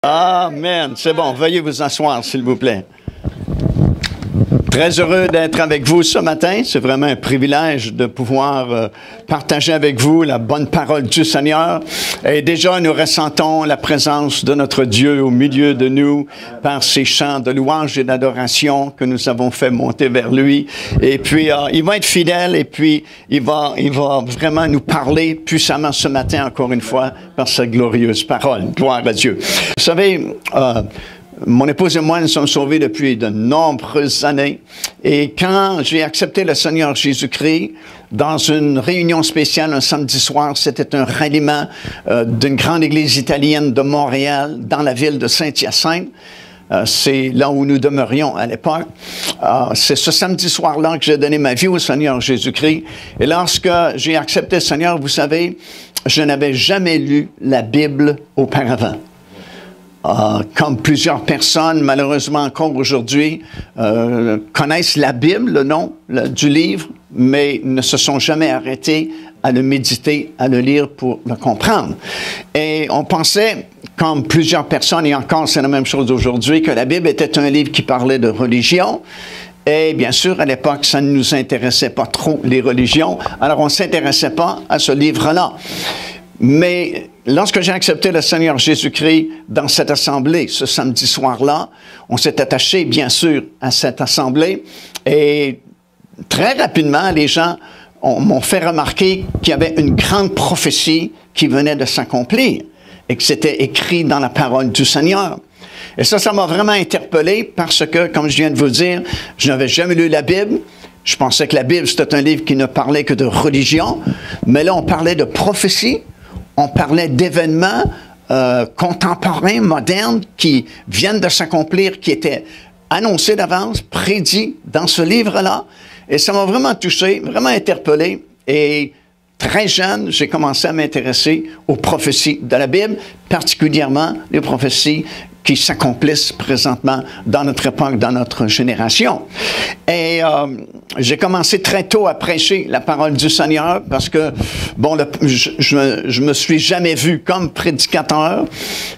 Amen. C'est bon. Veuillez vous asseoir, s'il vous plaît. Très heureux d'être avec vous ce matin. C'est vraiment un privilège de pouvoir partager avec vous la bonne parole du Seigneur. Et déjà, nous ressentons la présence de notre Dieu au milieu de nous par ces chants de louange et d'adoration que nous avons fait monter vers lui. Et puis, il va être fidèle et puis il va vraiment nous parler puissamment ce matin, encore une fois, par sa glorieuse parole. Gloire à Dieu. Vous savez, mon épouse et moi, nous sommes sauvés depuis de nombreuses années. Et quand j'ai accepté le Seigneur Jésus-Christ, dans une réunion spéciale un samedi soir, c'était un ralliement d'une grande église italienne de Montréal, dans la ville de Saint-Hyacinthe. C'est là où nous demeurions à l'époque. C'est ce samedi soir-là que j'ai donné ma vie au Seigneur Jésus-Christ. Et lorsque j'ai accepté le Seigneur, vous savez, je n'avais jamais lu la Bible auparavant. Comme plusieurs personnes, malheureusement encore aujourd'hui, connaissent la Bible, le nom du livre, mais ne se sont jamais arrêtés à le méditer, à le lire pour le comprendre. Et on pensait, comme plusieurs personnes, et encore c'est la même chose aujourd'hui, que la Bible était un livre qui parlait de religion. Et bien sûr, à l'époque, ça ne nous intéressait pas trop, les religions. Alors, on ne s'intéressait pas à ce livre-là. Mais lorsque j'ai accepté le Seigneur Jésus-Christ dans cette assemblée, ce samedi soir-là, on s'est attaché, bien sûr, à cette assemblée. Et très rapidement, les gens m'ont fait remarquer qu'il y avait une grande prophétie qui venait de s'accomplir et que c'était écrit dans la parole du Seigneur. Et ça m'a vraiment interpellé parce que, comme je viens de vous dire, je n'avais jamais lu la Bible. Je pensais que la Bible, c'était un livre qui ne parlait que de religion. Mais là, on parlait de prophétie. On parlait d'événements contemporains, modernes, qui viennent de s'accomplir, qui étaient annoncés d'avance, prédits dans ce livre-là. Et ça m'a vraiment touché, vraiment interpellé. Et très jeune, j'ai commencé à m'intéresser aux prophéties de la Bible, particulièrement les prophéties qui s'accomplissent présentement dans notre époque, dans notre génération. Et j'ai commencé très tôt à prêcher la parole du Seigneur parce que, bon, je me suis jamais vu comme prédicateur,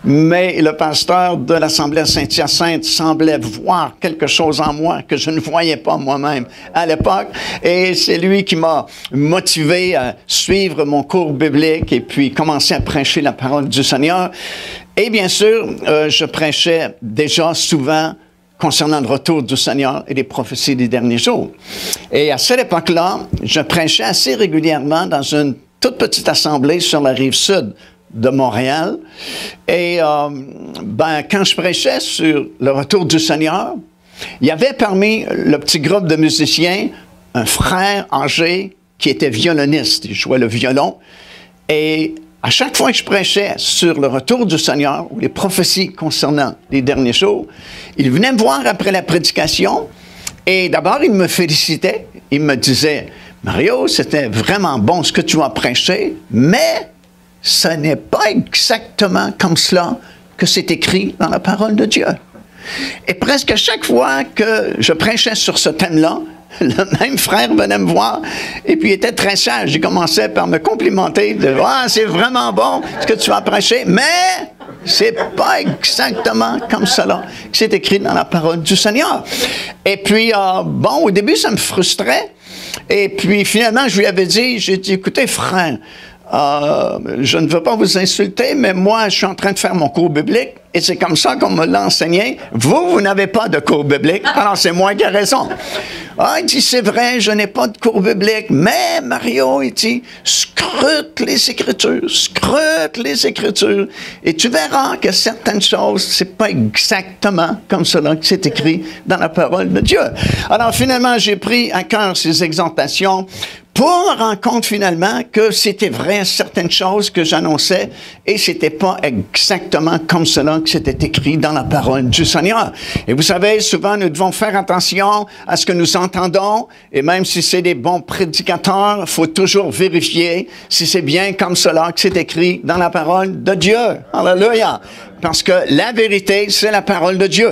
mais le pasteur de l'Assemblée à Saint-Hyacinthe semblait voir quelque chose en moi que je ne voyais pas moi-même à l'époque. Et c'est lui qui m'a motivé à suivre mon cours biblique et puis commencer à prêcher la parole du Seigneur. Et bien sûr, je prêchais déjà souvent concernant le retour du Seigneur et les prophéties des derniers jours. Et à cette époque-là, je prêchais assez régulièrement dans une toute petite assemblée sur la rive sud de Montréal. Et quand je prêchais sur le retour du Seigneur, il y avait parmi le petit groupe de musiciens un frère âgé qui était violoniste. Il jouait le violon. Et à chaque fois que je prêchais sur le retour du Seigneur ou les prophéties concernant les derniers jours, il venait me voir après la prédication et d'abord, il me félicitait. Il me disait, « Mario, c'était vraiment bon ce que tu as prêché, mais ce n'est pas exactement comme cela que c'est écrit dans la parole de Dieu. » Et presque à chaque fois que je prêchais sur ce thème-là, le même frère venait me voir et puis il était très sage. Il commençait par me complimenter, « Ah, c'est vraiment bon ce que tu as prêché, mais c'est pas exactement comme cela que c'est écrit dans la parole du Seigneur. » Et puis, au début, ça me frustrait. Et puis, finalement, je lui avais dit, j'ai dit, « Écoutez, frère, je ne veux pas vous insulter, mais moi, je suis en train de faire mon cours biblique et c'est comme ça qu'on me l'a enseigné. Vous n'avez pas de cours biblique, alors c'est moi qui ai raison. » Ah, il dit, c'est vrai, je n'ai pas de cours biblique, mais Mario, il dit, scrute les Écritures, et tu verras que certaines choses, c'est pas exactement comme cela que c'est écrit dans la parole de Dieu. Alors finalement, j'ai pris à cœur ces exhortations pour me rendre compte finalement que c'était vrai certaines choses que j'annonçais et c'était pas exactement comme cela que c'était écrit dans la parole du Seigneur. Et vous savez, souvent nous devons faire attention à ce que nous entendons et même si c'est des bons prédicateurs, il faut toujours vérifier si c'est bien comme cela que c'est écrit dans la parole de Dieu. Alléluia! Parce que la vérité, c'est la parole de Dieu.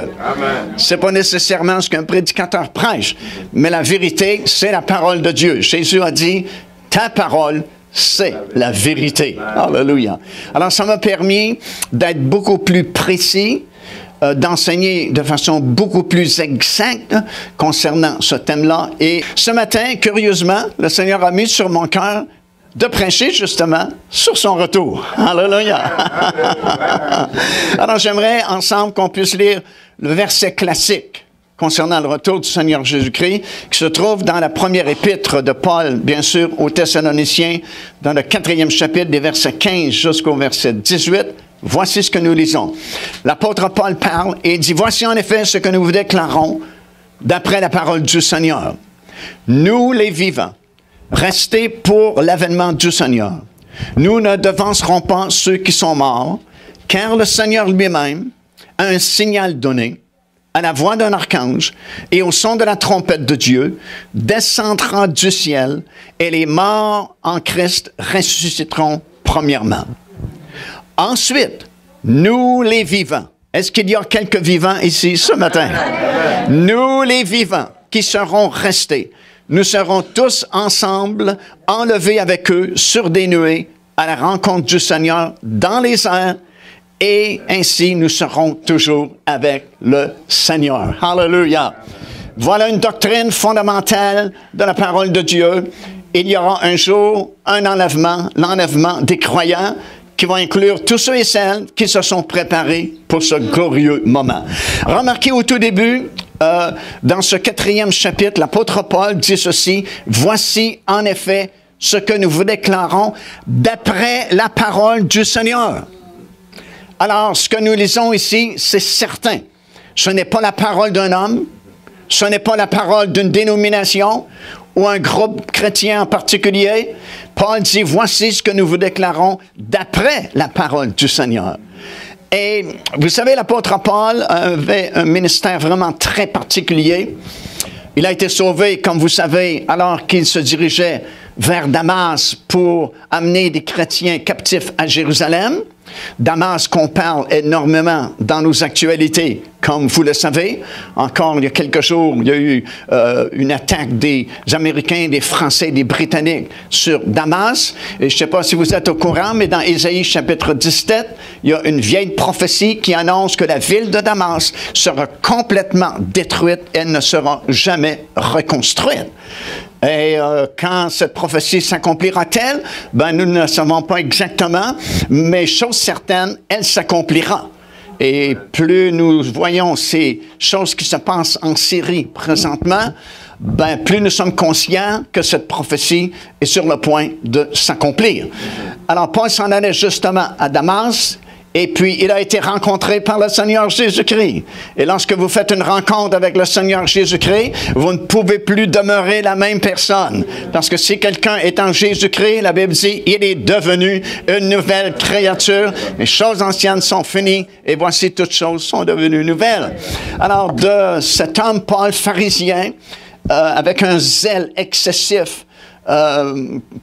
C'est pas nécessairement ce qu'un prédicateur prêche, mais la vérité, c'est la parole de Dieu. Jésus a dit, ta parole, c'est la vérité. Alléluia. Alors, ça m'a permis d'être beaucoup plus précis, d'enseigner de façon beaucoup plus exacte concernant ce thème-là. Et ce matin, curieusement, le Seigneur a mis sur mon cœur de prêcher justement sur son retour. Alléluia. Alors, j'aimerais ensemble qu'on puisse lire le verset classique concernant le retour du Seigneur Jésus-Christ, qui se trouve dans la première épître de Paul, bien sûr, aux Thessaloniciens, dans le 4e chapitre, des versets 15 jusqu'au verset 18. Voici ce que nous lisons. L'apôtre Paul parle et dit, « Voici en effet ce que nous vous déclarons d'après la parole du Seigneur. Nous, les vivants, restés pour l'avènement du Seigneur, nous ne devancerons pas ceux qui sont morts, car le Seigneur lui-même a un signal donné, à la voix d'un archange et au son de la trompette de Dieu, descendra du ciel et les morts en Christ ressusciteront premièrement. Ensuite, nous les vivants. Est-ce qu'il y a quelques vivants ici ce matin? Nous les vivants qui seront restés. Nous serons tous ensemble enlevés avec eux sur des nuées à la rencontre du Seigneur dans les airs et ainsi nous serons toujours avec le Seigneur. Alléluia. Voilà une doctrine fondamentale de la parole de Dieu. Il y aura un jour un enlèvement, l'enlèvement des croyants, qui va inclure tous ceux et celles qui se sont préparés pour ce glorieux moment. Remarquez au tout début, dans ce 4e chapitre, l'apôtre Paul dit ceci, « Voici en effet ce que nous vous déclarons d'après la parole du Seigneur. » Alors, ce que nous lisons ici, c'est certain. Ce n'est pas la parole d'un homme, ce n'est pas la parole d'une dénomination ou un groupe chrétien en particulier. Paul dit, voici ce que nous vous déclarons d'après la parole du Seigneur. Et vous savez, l'apôtre Paul avait un ministère vraiment très particulier. Il a été sauvé, comme vous savez, alors qu'il se dirigeait vers Damas pour amener des chrétiens captifs à Jérusalem. Damas qu'on parle énormément dans nos actualités, comme vous le savez. Encore il y a quelques jours, il y a eu une attaque des Américains, des Français, des Britanniques sur Damas. Et je ne sais pas si vous êtes au courant, mais dans Ésaïe chapitre 17, il y a une vieille prophétie qui annonce que la ville de Damas sera complètement détruite, elle ne sera jamais reconstruite. Et quand cette prophétie s'accomplira-t-elle? Ben, nous ne savons pas exactement, mais chose certaine, elle s'accomplira. Et plus nous voyons ces choses qui se passent en Syrie présentement, ben, plus nous sommes conscients que cette prophétie est sur le point de s'accomplir. Alors, Paul s'en allait justement à Damas, et puis il a été rencontré par le Seigneur Jésus-Christ. Et lorsque vous faites une rencontre avec le Seigneur Jésus-Christ, vous ne pouvez plus demeurer la même personne. Parce que si quelqu'un est en Jésus-Christ, la Bible dit, il est devenu une nouvelle créature. Les choses anciennes sont finies et voici toutes choses sont devenues nouvelles. Alors de cet homme, Paul, pharisien, avec un zèle excessif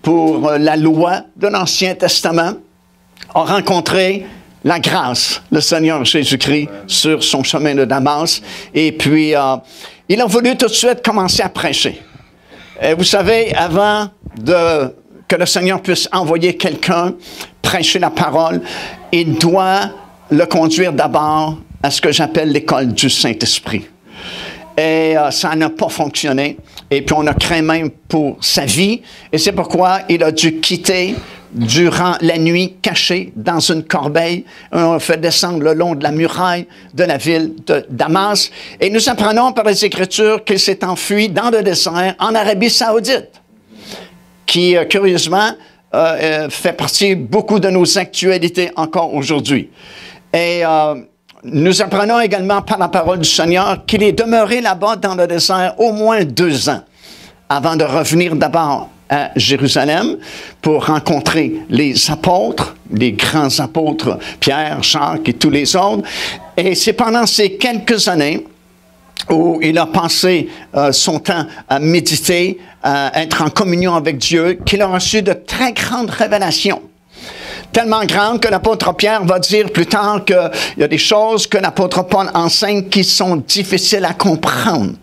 pour la loi de l'Ancien Testament, a rencontré la grâce, le Seigneur Jésus-Christ, sur son chemin de Damas. Et puis, il a voulu tout de suite commencer à prêcher. Et vous savez, avant que le Seigneur puisse envoyer quelqu'un prêcher la parole, il doit le conduire d'abord à ce que j'appelle l'école du Saint-Esprit. Et ça n'a pas fonctionné. Et puis, on a craint même pour sa vie. Et c'est pourquoi il a dû quitter durant la nuit, caché dans une corbeille. On l'a fait descendre le long de la muraille de la ville de Damas. Et nous apprenons par les Écritures qu'il s'est enfui dans le désert en Arabie Saoudite, qui, curieusement, fait partie beaucoup de nos actualités encore aujourd'hui. Et nous apprenons également par la parole du Seigneur qu'il est demeuré là-bas dans le désert au moins 2 ans avant de revenir d'abord à Jérusalem pour rencontrer les apôtres, les grands apôtres, Pierre, Jacques et tous les autres. Et c'est pendant ces quelques années où il a passé son temps à méditer, à être en communion avec Dieu, qu'il a reçu de très grandes révélations. Tellement grandes que l'apôtre Pierre va dire plus tard qu'il y a des choses que l'apôtre Paul enseigne qui sont difficiles à comprendre.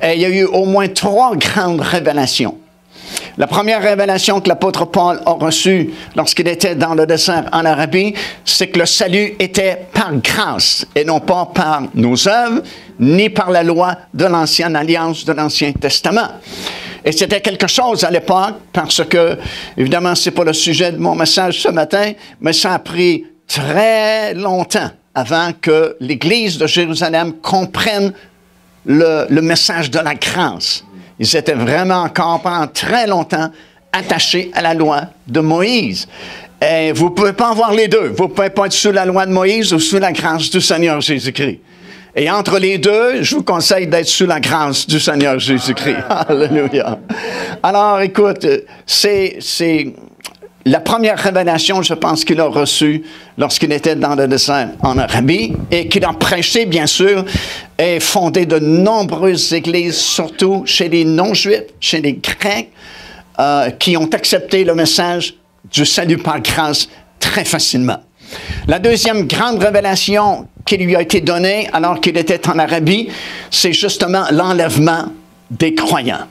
Et il y a eu au moins 3 grandes révélations. La première révélation que l'apôtre Paul a reçue lorsqu'il était dans le désert en Arabie, c'est que le salut était par grâce et non pas par nos œuvres, ni par la loi de l'Ancienne Alliance, de l'Ancien Testament. Et c'était quelque chose à l'époque, parce que, évidemment, ce n'est pas le sujet de mon message ce matin, mais ça a pris très longtemps avant que l'Église de Jérusalem comprenne le message de la grâce. Ils étaient vraiment encore pendant très longtemps attachés à la loi de Moïse. Et vous ne pouvez pas avoir les deux. Vous ne pouvez pas être sous la loi de Moïse ou sous la grâce du Seigneur Jésus-Christ. Et entre les deux, je vous conseille d'être sous la grâce du Seigneur Jésus-Christ. Alléluia. Alors, écoute, c'est la première révélation, je pense, qu'il a reçue lorsqu'il était dans le désert en Arabie et qu'il a prêché, bien sûr, et fondé de nombreuses églises, surtout chez les non-juifs, chez les Grecs, qui ont accepté le message du salut par grâce très facilement. La deuxième grande révélation qui lui a été donnée alors qu'il était en Arabie, c'est justement l'enlèvement des croyants.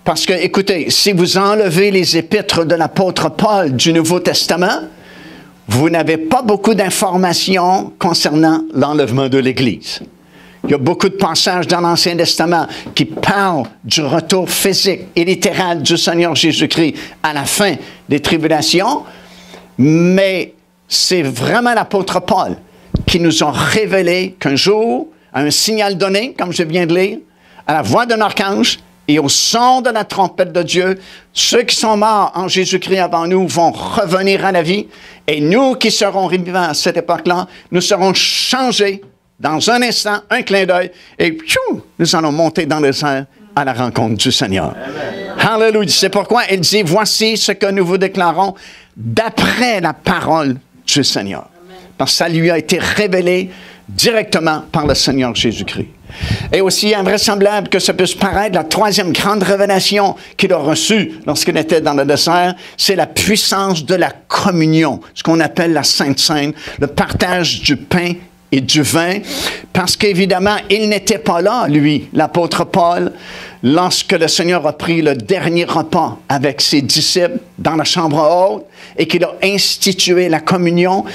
Parce que, écoutez, si vous enlevez les épîtres de l'apôtre Paul du Nouveau Testament, vous n'avez pas beaucoup d'informations concernant l'enlèvement de l'Église. Il y a beaucoup de passages dans l'Ancien Testament qui parlent du retour physique et littéral du Seigneur Jésus-Christ à la fin des tribulations, mais c'est vraiment l'apôtre Paul qui nous a révélé qu'un jour, à un signal donné, comme je viens de lire, à la voix d'un archange et au son de la trompette de Dieu, ceux qui sont morts en Jésus-Christ avant nous vont revenir à la vie, et nous qui serons vivants à cette époque-là, nous serons changés dans un instant, un clin d'œil, et pfiou, nous allons monter dans les airs à la rencontre du Seigneur. Amen. Alléluia. C'est pourquoi il dit, voici ce que nous vous déclarons d'après la parole du Seigneur. Amen. Parce que ça lui a été révélé directement par le Seigneur Jésus-Christ. Et aussi invraisemblable que ça puisse paraître, la troisième grande révélation qu'il a reçue lorsqu'il était dans le désert, c'est la puissance de la communion, ce qu'on appelle la Sainte Seine, le partage du pain et du vin, parce qu'évidemment, il n'était pas là, lui, l'apôtre Paul, lorsque le Seigneur a pris le dernier repas avec ses disciples dans la chambre haute et qu'il a institué la communion,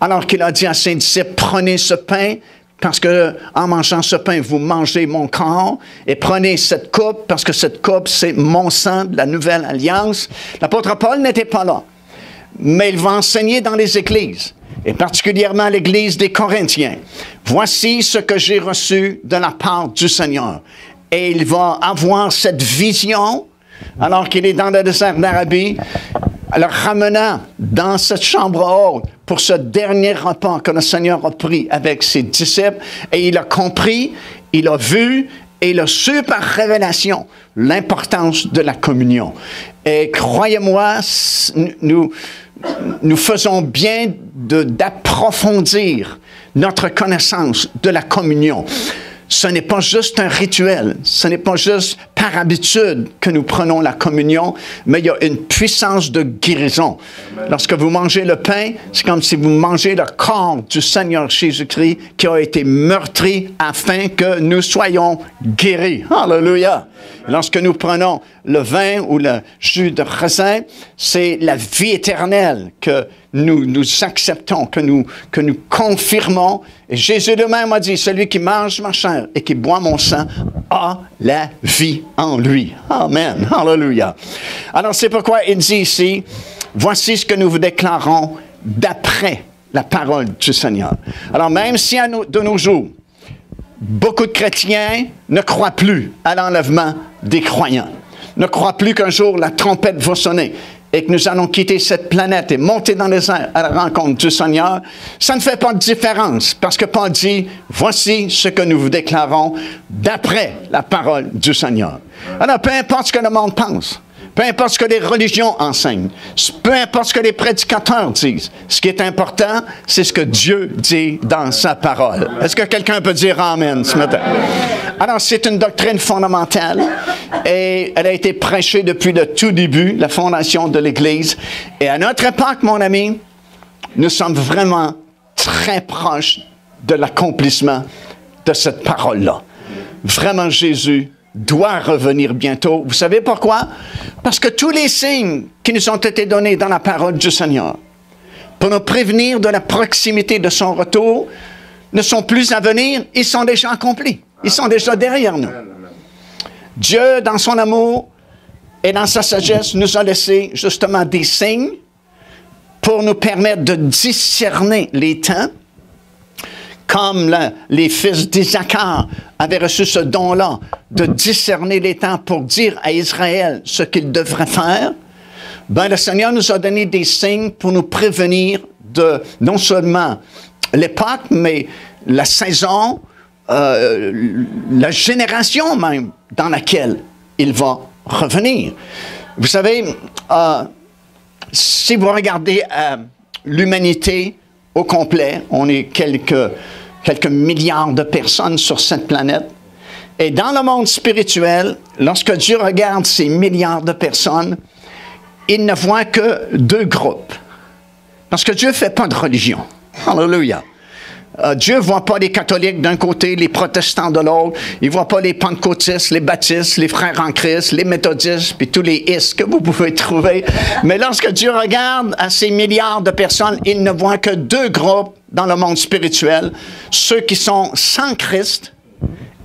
alors qu'il a dit à ses disciples, prenez ce pain, parce que en mangeant ce pain, vous mangez mon corps, et prenez cette coupe, parce que cette coupe, c'est mon sang de la nouvelle alliance. L'apôtre Paul n'était pas là, mais il va enseigner dans les églises, et particulièrement l'église des Corinthiens. Voici ce que j'ai reçu de la part du Seigneur. Et il va avoir cette vision, alors qu'il est dans le désert d'Arabie, le ramenant dans cette chambre haute pour ce dernier repas que le Seigneur a pris avec ses disciples. Et il a compris, il a vu, et il a su par révélation l'importance de la communion. Et croyez-moi, nous faisons bien d'approfondir notre connaissance de la communion. Ce n'est pas juste un rituel, ce n'est pas juste par habitude que nous prenons la communion, mais il y a une puissance de guérison. Lorsque vous mangez le pain, c'est comme si vous mangez le corps du Seigneur Jésus-Christ qui a été meurtri afin que nous soyons guéris. Alléluia! Lorsque nous prenons le vin ou le jus de raisin, c'est la vie éternelle que nous acceptons, que nous confirmons. Et Jésus lui-même a dit, celui qui mange ma chair et qui boit mon sang a la vie en lui. Amen. Alléluia. Alors c'est pourquoi il dit ici, voici ce que nous vous déclarons d'après la parole du Seigneur. Alors même si de nos jours, beaucoup de chrétiens ne croient plus à l'enlèvement des croyants, ne croient plus qu'un jour la trompette va sonner et que nous allons quitter cette planète et monter dans les airs à la rencontre du Seigneur, ça ne fait pas de différence, parce que Paul dit, voici ce que nous vous déclarons d'après la parole du Seigneur. Alors, peu importe ce que le monde pense, peu importe ce que les religions enseignent, peu importe ce que les prédicateurs disent, ce qui est important, c'est ce que Dieu dit dans sa parole. Est-ce que quelqu'un peut dire Amen ce matin? Alors, c'est une doctrine fondamentale et elle a été prêchée depuis le tout début, la fondation de l'Église. Et à notre époque, mon ami, nous sommes vraiment très proches de l'accomplissement de cette parole-là. Vraiment, Jésus doit revenir bientôt. Vous savez pourquoi? Parce que tous les signes qui nous ont été donnés dans la parole du Seigneur pour nous prévenir de la proximité de son retour ne sont plus à venir, ils sont déjà accomplis. Ils sont déjà derrière nous. Dieu, dans son amour et dans sa sagesse, nous a laissé justement des signes pour nous permettre de discerner les temps, comme les fils d'Isaacar avaient reçu ce don-là, de discerner les temps pour dire à Israël ce qu'il devrait faire. Ben, le Seigneur nous a donné des signes pour nous prévenir de non seulement l'époque, mais la saison, la génération même dans laquelle il va revenir. Vous savez, si vous regardez l'humanité au complet, on est quelques milliards de personnes sur cette planète. Et dans le monde spirituel, lorsque Dieu regarde ces milliards de personnes, il ne voit que deux groupes. Parce que Dieu ne fait pas de religion. Alléluia. Dieu ne voit pas les catholiques d'un côté, les protestants de l'autre. Il ne voit pas les pentecôtistes, les baptistes, les frères en Christ, les méthodistes, puis tous les is que vous pouvez trouver. Mais lorsque Dieu regarde à ces milliards de personnes, il ne voit que deux groupes dans le monde spirituel. Ceux qui sont sans Christ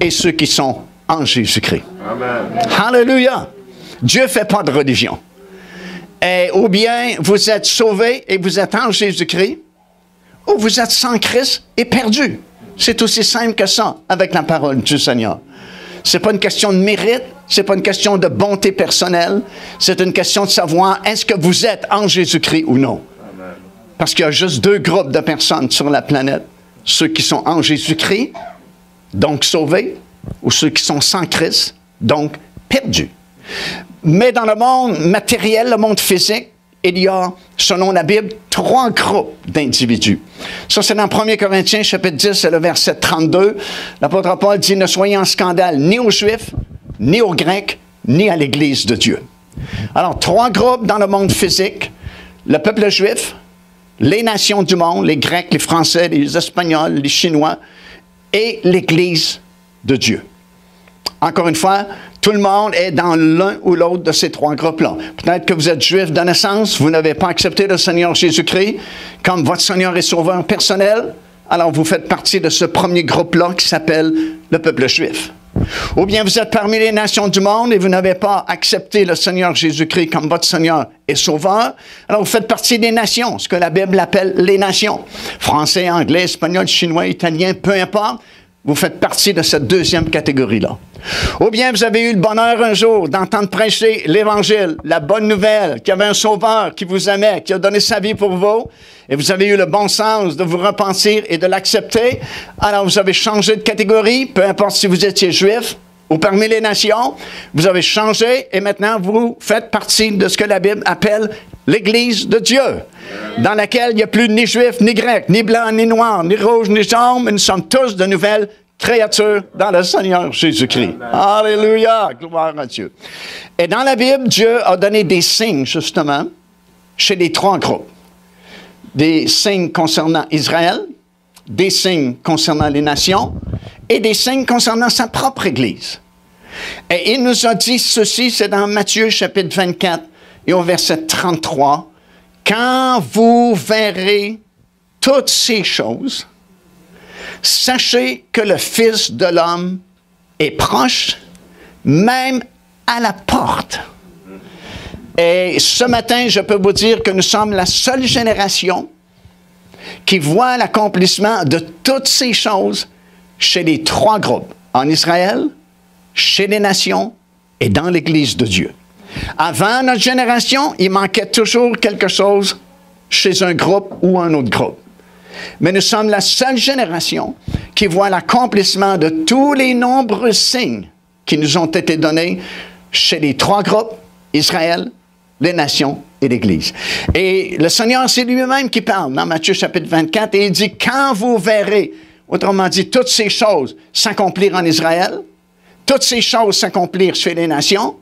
et ceux qui sont en Jésus-Christ. Amen. Alléluia. Dieu ne fait pas de religion. Ou bien vous êtes sauvés et vous êtes en Jésus-Christ, ou vous êtes sans Christ et perdu. C'est aussi simple que ça avec la parole du Seigneur. Ce n'est pas une question de mérite, ce n'est pas une question de bonté personnelle, c'est une question de savoir est-ce que vous êtes en Jésus-Christ ou non. Amen. Parce qu'il y a juste deux groupes de personnes sur la planète. Ceux qui sont en Jésus-Christ, donc sauvés, ou ceux qui sont sans Christ, donc perdus. Mais dans le monde matériel, le monde physique, il y a, selon la Bible, trois groupes d'individus. Ça, c'est dans 1 Corinthiens, chapitre 10, c'est le verset 32. L'apôtre Paul dit « Ne soyez en scandale ni aux Juifs, ni aux Grecs, ni à l'Église de Dieu. » Alors, trois groupes dans le monde physique. Le peuple juif, les nations du monde, les Grecs, les Français, les Espagnols, les Chinois, et l'Église de Dieu. Encore une fois, tout le monde est dans l'un ou l'autre de ces trois groupes-là. Peut-être que vous êtes juif de naissance, vous n'avez pas accepté le Seigneur Jésus-Christ comme votre Seigneur et Sauveur personnel, alors vous faites partie de ce premier groupe-là qui s'appelle le peuple juif. Ou bien vous êtes parmi les nations du monde et vous n'avez pas accepté le Seigneur Jésus-Christ comme votre Seigneur et Sauveur, alors vous faites partie des nations, ce que la Bible appelle les nations. Français, anglais, espagnol, chinois, italien, peu importe. Vous faites partie de cette deuxième catégorie-là. Ou bien vous avez eu le bonheur un jour d'entendre prêcher l'Évangile, la bonne nouvelle, qu'il y avait un Sauveur qui vous aimait, qui a donné sa vie pour vous, et vous avez eu le bon sens de vous repentir et de l'accepter. Alors vous avez changé de catégorie, peu importe si vous étiez juif ou parmi les nations, vous avez changé et maintenant vous faites partie de ce que la Bible appelle l'Église de Dieu, dans laquelle il n'y a plus ni juifs, ni grecs, ni blancs, ni noirs, ni rouges, ni jaunes, mais nous sommes tous de nouvelles créatures dans le Seigneur Jésus-Christ. Alléluia! Gloire à Dieu. Et dans la Bible, Dieu a donné des signes, justement, chez les trois groupes. Des signes concernant Israël, des signes concernant les nations et des signes concernant sa propre Église. Et il nous a dit ceci, c'est dans Matthieu chapitre 24 et au verset 33, « Quand vous verrez toutes ces choses, sachez que le Fils de l'homme est proche, même à la porte. » Et ce matin, je peux vous dire que nous sommes la seule génération qui voit l'accomplissement de toutes ces choses chez les trois groupes, en Israël, chez les nations et dans l'Église de Dieu. Avant notre génération, il manquait toujours quelque chose chez un groupe ou un autre groupe. Mais nous sommes la seule génération qui voit l'accomplissement de tous les nombreux signes qui nous ont été donnés chez les trois groupes, Israël, les nations et l'Église. Et le Seigneur, c'est lui-même qui parle dans Matthieu chapitre 24 et il dit, quand vous verrez, autrement dit, toutes ces choses s'accomplir en Israël, toutes ces choses s'accomplir chez les nations,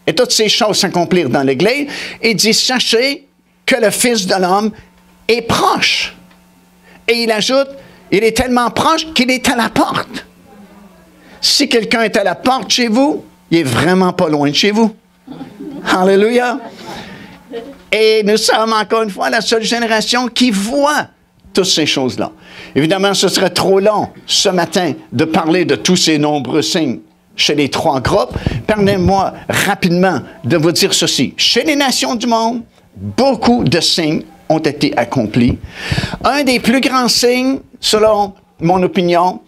et toutes ces choses s'accomplir dans l'Église, il dit, sachez que le Fils de l'homme est proche. Et il ajoute, il est tellement proche qu'il est à la porte. Si quelqu'un est à la porte chez vous, il est vraiment pas loin de chez vous. Alléluia. Et nous sommes encore une fois la seule génération qui voit toutes ces choses-là. Évidemment, ce serait trop long ce matin de parler de tous ces nombreux signes chez les trois groupes. Permettez-moi rapidement de vous dire ceci. Chez les nations du monde, beaucoup de signes ont été accomplis. Un des plus grands signes, selon mon opinion,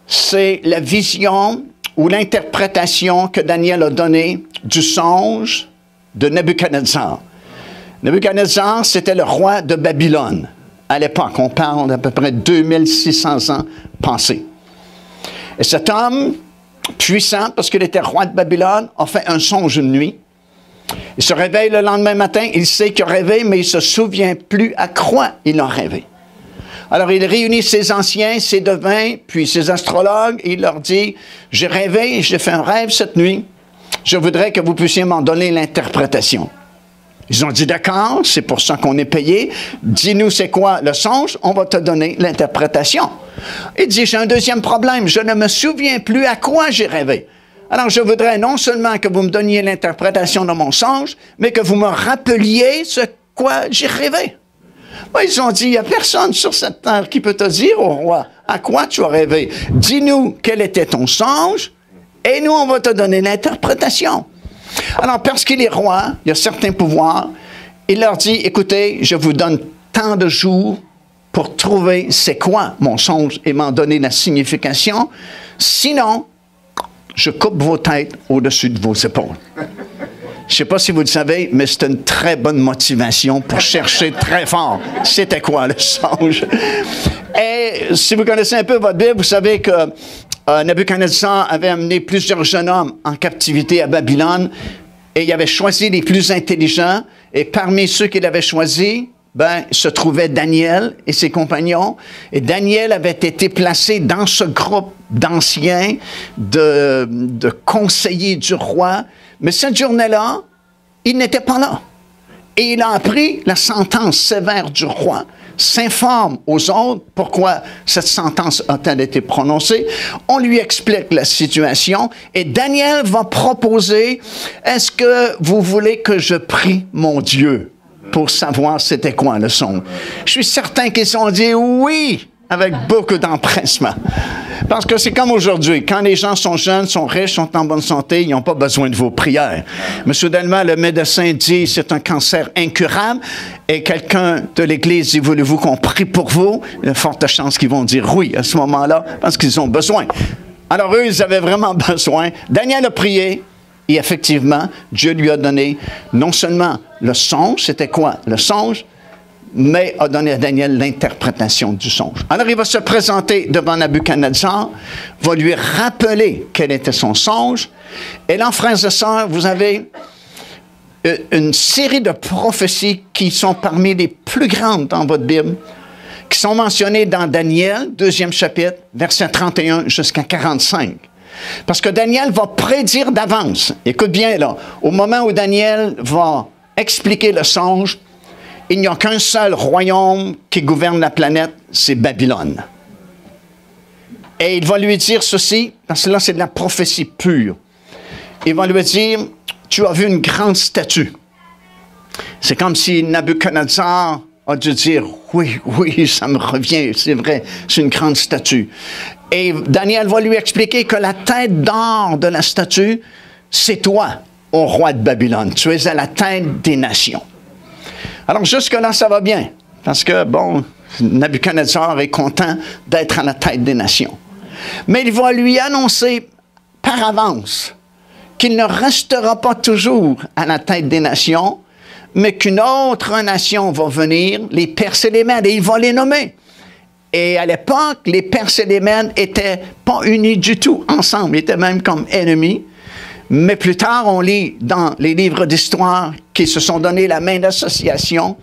c'est la vision ou l'interprétation que Daniel a donnée du songe de Nebuchadnezzar. Nebuchadnezzar, c'était le roi de Babylone. À l'époque, on parle d'à peu près 2600 ans passés. Et cet homme, puissant, parce qu'il était roi de Babylone, a fait un songe une nuit. Il se réveille le lendemain matin, il sait qu'il a rêvé, mais il ne se souvient plus à quoi il a rêvé. Alors, il réunit ses anciens, ses devins, puis ses astrologues, et il leur dit, « J'ai rêvé, j'ai fait un rêve cette nuit. Je voudrais que vous puissiez m'en donner l'interprétation. » Ils ont dit, « D'accord, c'est pour ça qu'on est payé. Dis-nous c'est quoi le songe, on va te donner l'interprétation. » Il dit, « J'ai un deuxième problème, je ne me souviens plus à quoi j'ai rêvé. Alors, je voudrais non seulement que vous me donniez l'interprétation de mon songe, mais que vous me rappeliez ce quoi j'ai rêvé. » Ils ont dit, il n'y a personne sur cette terre qui peut te dire au roi à quoi tu as rêvé. Dis-nous quel était ton songe et nous, on va te donner l'interprétation. Alors, parce qu'il est roi, il a certains pouvoirs, il leur dit, écoutez, je vous donne tant de jours pour trouver c'est quoi mon songe et m'en donner la signification. Sinon, je coupe vos têtes au-dessus de vos épaules. Je ne sais pas si vous le savez, mais c'est une très bonne motivation pour chercher très fort c'était quoi le songe. Et si vous connaissez un peu votre Bible, vous savez que Nebuchadnezzar avait amené plusieurs jeunes hommes en captivité à Babylone et il avait choisi les plus intelligents. Et parmi ceux qu'il avait choisis, se trouvait Daniel et ses compagnons. Et Daniel avait été placé dans ce groupe d'anciens, de conseillers du roi. Mais cette journée-là, il n'était pas là. Et il a appris la sentence sévère du roi, s'informe aux autres pourquoi cette sentence a-t-elle été prononcée. On lui explique la situation et Daniel va proposer, est-ce que vous voulez que je prie mon Dieu pour savoir c'était quoi le songe? Je suis certain qu'ils ont dit oui, avec beaucoup d'empressement. Parce que c'est comme aujourd'hui, quand les gens sont jeunes, sont riches, sont en bonne santé, ils n'ont pas besoin de vos prières. Mais soudainement, le médecin dit c'est un cancer incurable et quelqu'un de l'Église dit voulez-vous qu'on prie pour vous? Il y a de fortes chances qu'ils vont dire oui à ce moment-là parce qu'ils ont besoin. Alors eux, ils avaient vraiment besoin. Daniel a prié et effectivement, Dieu lui a donné non seulement le songe, c'était quoi le songe, mais a donné à Daniel l'interprétation du songe. Alors, il va se présenter devant Nebuchadnezzar, va lui rappeler quel était son songe. Et là, frères et sœurs, vous avez une série de prophéties qui sont parmi les plus grandes dans votre Bible, qui sont mentionnées dans Daniel, 2e chapitre, versets 31 jusqu'à 45. Parce que Daniel va prédire d'avance. Écoute bien, là, au moment où Daniel va expliquer le songe, il n'y a qu'un seul royaume qui gouverne la planète, c'est Babylone. Et il va lui dire ceci, parce que là, c'est de la prophétie pure. Il va lui dire, tu as vu une grande statue. C'est comme si Nebuchadnezzar a dû dire, oui, ça me revient, c'est vrai, c'est une grande statue. Et Daniel va lui expliquer que la tête d'or de la statue, c'est toi, ô roi de Babylone. Tu es à la tête des nations. Alors, jusque-là, ça va bien, parce que, Nebuchadnezzar est content d'être à la tête des nations. Mais il va lui annoncer par avance qu'il ne restera pas toujours à la tête des nations, mais qu'une autre nation va venir, les Perses et les Mèdes, et il va les nommer. Et à l'époque, les Perses et les Mèdes n'étaient pas unis du tout ensemble, ils étaient même comme ennemis. Mais plus tard, on lit dans les livres d'histoire qu'ils se sont donné la main d'association.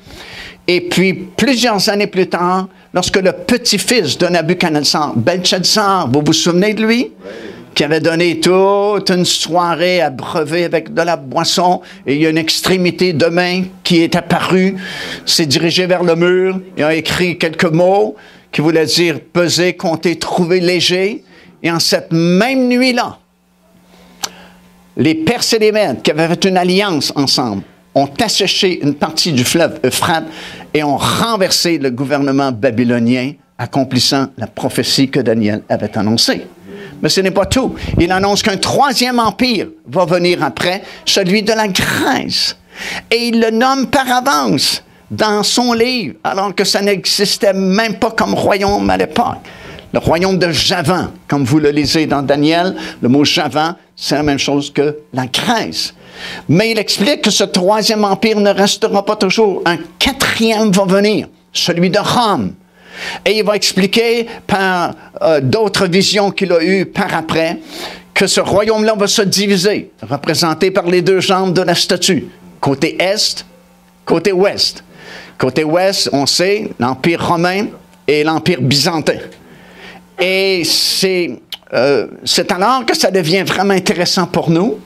Et puis, plusieurs années plus tard, lorsque le petit-fils de Nebuchadnezzar, Belshazzar, vous vous souvenez de lui? Qui avait donné toute une soirée à breuver avec de la boisson, et il y a une extrémité de main qui est apparue, s'est dirigé vers le mur, et a écrit quelques mots qui voulaient dire « peser, compter, trouver léger ». Et en cette même nuit-là, les Perses et les Mèdes, qui avaient fait une alliance ensemble, ont asséché une partie du fleuve Euphrate et ont renversé le gouvernement babylonien, accomplissant la prophétie que Daniel avait annoncée. Mais ce n'est pas tout. Il annonce qu'un troisième empire va venir après, celui de la Grèce. Et il le nomme par avance dans son livre, alors que ça n'existait même pas comme royaume à l'époque. Le royaume de Javan, comme vous le lisez dans Daniel, le mot Javan, c'est la même chose que la Grèce. Mais il explique que ce troisième empire ne restera pas toujours. Un quatrième va venir, celui de Rome. Et il va expliquer par d'autres visions qu'il a eues par après que ce royaume-là va se diviser, représenté par les deux jambes de la statue, côté est, côté ouest. Côté ouest, on sait, l'Empire romain et l'Empire byzantin. Et c'est alors que ça devient vraiment intéressant pour nous,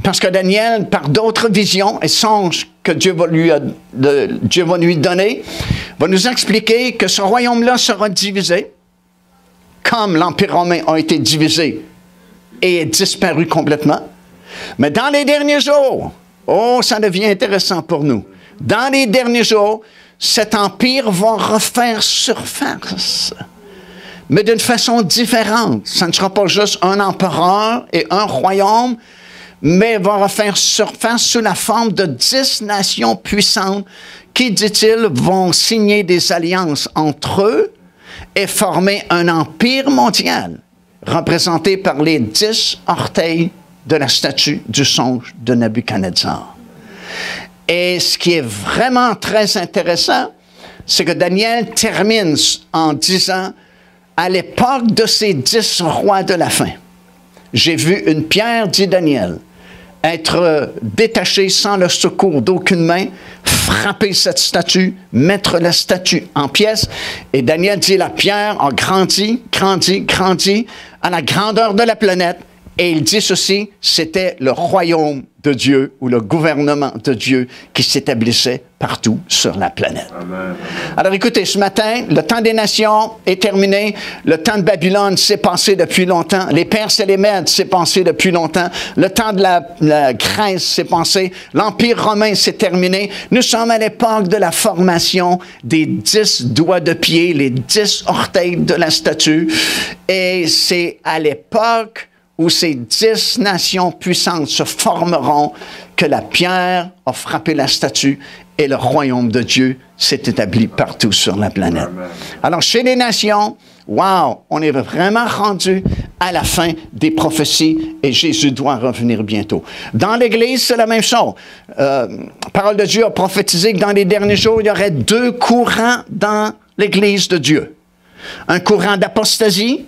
parce que Daniel, par d'autres visions et songes que Dieu va lui donner, va nous expliquer que ce royaume-là sera divisé, comme l'Empire romain a été divisé et est disparu complètement. Mais dans les derniers jours, ça devient intéressant pour nous. Dans les derniers jours, cet empire va refaire surface, mais d'une façon différente. Ça ne sera pas juste un empereur et un royaume, mais va refaire surface sous la forme de 10 nations puissantes qui, dit-il, vont signer des alliances entre eux et former un empire mondial, représenté par les 10 orteils de la statue du songe de Nabuchodonosor. Et ce qui est vraiment très intéressant, c'est que Daniel termine en disant « À l'époque de ces 10 rois de la fin, j'ai vu une pierre, dit Daniel, être détachée sans le secours d'aucune main, frapper cette statue, mettre la statue en pièces. » Et Daniel dit « La pierre a grandi, grandi, grandi à la grandeur de la planète. » Et il dit ceci, c'était le royaume de Dieu ou le gouvernement de Dieu qui s'établissait partout sur la planète. Amen. Alors écoutez, ce matin, le temps des nations est terminé. Le temps de Babylone s'est passé depuis longtemps. Les Perses et les Mèdes s'est passé depuis longtemps. Le temps de la Grèce s'est passé. L'Empire romain s'est terminé. Nous sommes à l'époque de la formation des 10 doigts de pied, les 10 orteils de la statue. Et c'est à l'époque où ces 10 nations puissantes se formeront, que la pierre a frappé la statue et le royaume de Dieu s'est établi partout sur la planète. Amen. Alors, chez les nations, wow, on est vraiment rendu à la fin des prophéties et Jésus doit revenir bientôt. Dans l'Église, c'est la même chose. Parole de Dieu a prophétisé que dans les derniers jours, il y aurait 2 courants dans l'Église de Dieu. Un courant d'apostasie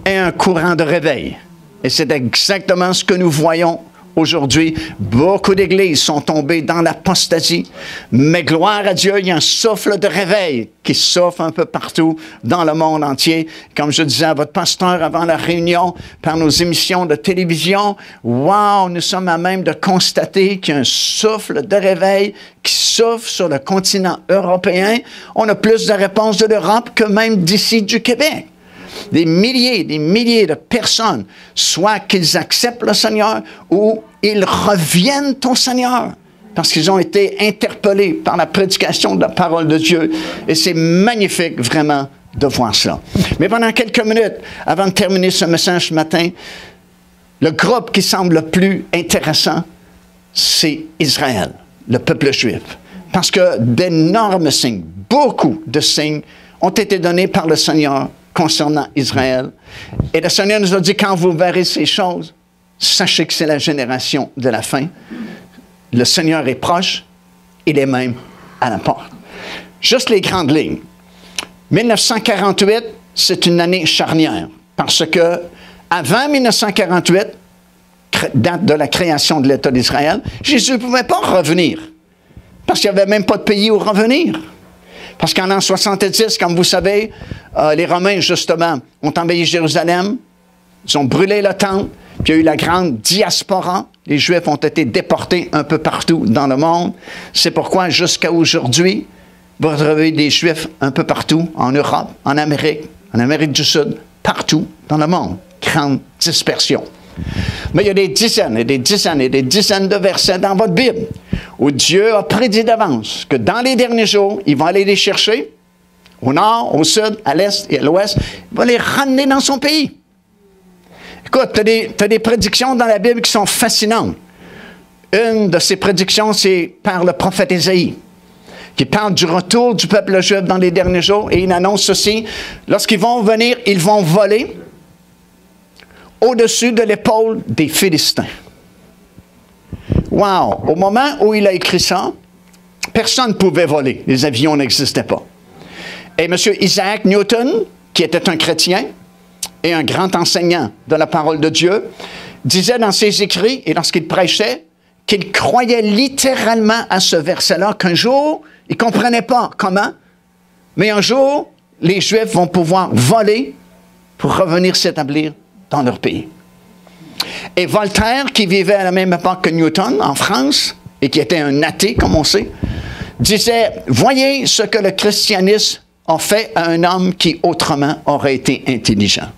et un courant de réveil. Et c'est exactement ce que nous voyons aujourd'hui. Beaucoup d'églises sont tombées dans l'apostasie. Mais gloire à Dieu, il y a un souffle de réveil qui souffle un peu partout dans le monde entier. Comme je disais à votre pasteur avant la réunion, par nos émissions de télévision, wow, nous sommes à même de constater qu'il y a un souffle de réveil qui souffle sur le continent européen. On a plus de réponses de l'Europe que même d'ici du Québec. Des milliers de personnes, soit qu'ils acceptent le Seigneur ou ils reviennent au Seigneur parce qu'ils ont été interpellés par la prédication de la parole de Dieu. Et c'est magnifique vraiment de voir cela. Mais pendant quelques minutes, avant de terminer ce message ce matin, le groupe qui semble le plus intéressant, c'est Israël, le peuple juif. Parce que d'énormes signes, beaucoup de signes ont été donnés par le Seigneur concernant Israël. Et le Seigneur nous a dit, quand vous verrez ces choses, sachez que c'est la génération de la fin. Le Seigneur est proche, il est même à la porte. Juste les grandes lignes. 1948, c'est une année charnière, parce que avant 1948, date de la création de l'État d'Israël, Jésus ne pouvait pas revenir, parce qu'il n'y avait même pas de pays où revenir. Parce qu'en l'an 70, comme vous savez, les Romains, justement, ont envahi Jérusalem, ils ont brûlé le temple, puis il y a eu la grande diaspora. Les Juifs ont été déportés un peu partout dans le monde. C'est pourquoi, jusqu'à aujourd'hui, vous retrouvez des Juifs un peu partout, en Europe, en Amérique du Sud, partout dans le monde. Grande dispersion. Mais il y a des dizaines et des dizaines et des dizaines de versets dans votre Bible où Dieu a prédit d'avance que dans les derniers jours, il va aller les chercher au nord, au sud, à l'est et à l'ouest. Il va les ramener dans son pays. Écoute, tu as des prédictions dans la Bible qui sont fascinantes. Une de ces prédictions, c'est par le prophète Ésaïe, qui parle du retour du peuple juif dans les derniers jours, et il annonce ceci: lorsqu'ils vont venir, ils vont voler au-dessus de l'épaule des Philistins. Wow! Au moment où il a écrit ça, personne ne pouvait voler. Les avions n'existaient pas. Et M. Isaac Newton, qui était un chrétien et un grand enseignant de la parole de Dieu, disait dans ses écrits, et lorsqu'il prêchait, qu'il croyait littéralement à ce verset-là, qu'un jour, il ne comprenait pas comment, mais un jour, les Juifs vont pouvoir voler pour revenir s'établir dans leur pays. Et Voltaire, qui vivait à la même époque que Newton, en France, et qui était un athée, comme on sait, disait: voyez ce que le christianisme a fait à un homme qui autrement aurait été intelligent.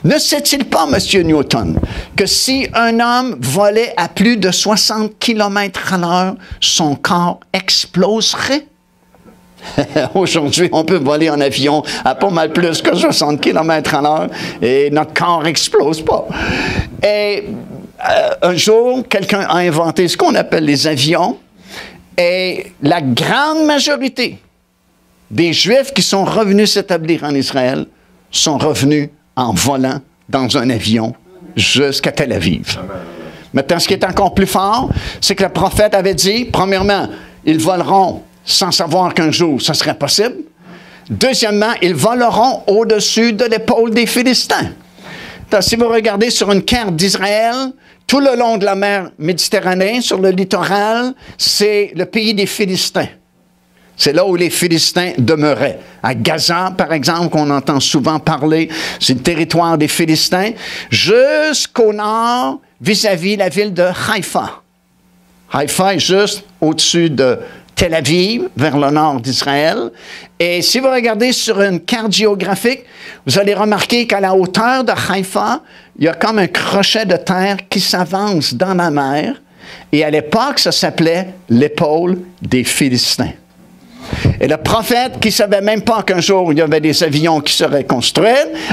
Ne sait-il pas, M. Newton, que si un homme volait à plus de 60 km à l'heure, son corps exploserait? Aujourd'hui, on peut voler en avion à pas mal plus que 60 km à l'heure et notre corps n'explose pas. Et un jour, quelqu'un a inventé ce qu'on appelle les avions, et la grande majorité des Juifs qui sont revenus s'établir en Israël sont revenus en volant dans un avion jusqu'à Tel Aviv. Maintenant, ce qui est encore plus fort, c'est que le prophète avait dit, premièrement, ils voleront sans savoir qu'un jour, ce serait possible. Deuxièmement, ils voleront au-dessus de l'épaule des Philistins. Donc, si vous regardez sur une carte d'Israël, tout le long de la mer Méditerranée, sur le littoral, c'est le pays des Philistins. C'est là où les Philistins demeuraient. À Gaza, par exemple, qu'on entend souvent parler, c'est le territoire des Philistins, jusqu'au nord, vis-à-vis la ville de Haïfa. Haïfa est juste au-dessus de Tel Aviv, vers le nord d'Israël. Et si vous regardez sur une carte géographique, vous allez remarquer qu'à la hauteur de Haïfa, il y a comme un crochet de terre qui s'avance dans la mer. Et à l'époque, ça s'appelait l'épaule des Philistins. Et le prophète, qui ne savait même pas qu'un jour il y avait des avions qui seraient construits,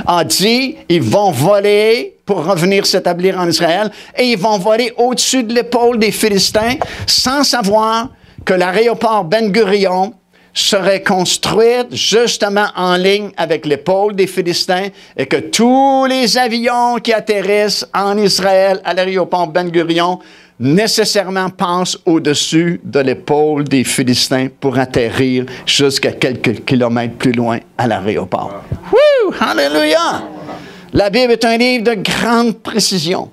a dit, ils vont voler pour revenir s'établir en Israël, et ils vont voler au-dessus de l'épaule des Philistins, sans savoir que l'aéroport Ben Gurion serait construit justement en ligne avec l'épaule des Philistins, et que tous les avions qui atterrissent en Israël à l'aéroport Ben Gurion nécessairement passent au-dessus de l'épaule des Philistins pour atterrir jusqu'à quelques kilomètres plus loin à l'aéroport. Wouh! Alléluia! La Bible est un livre de grande précision.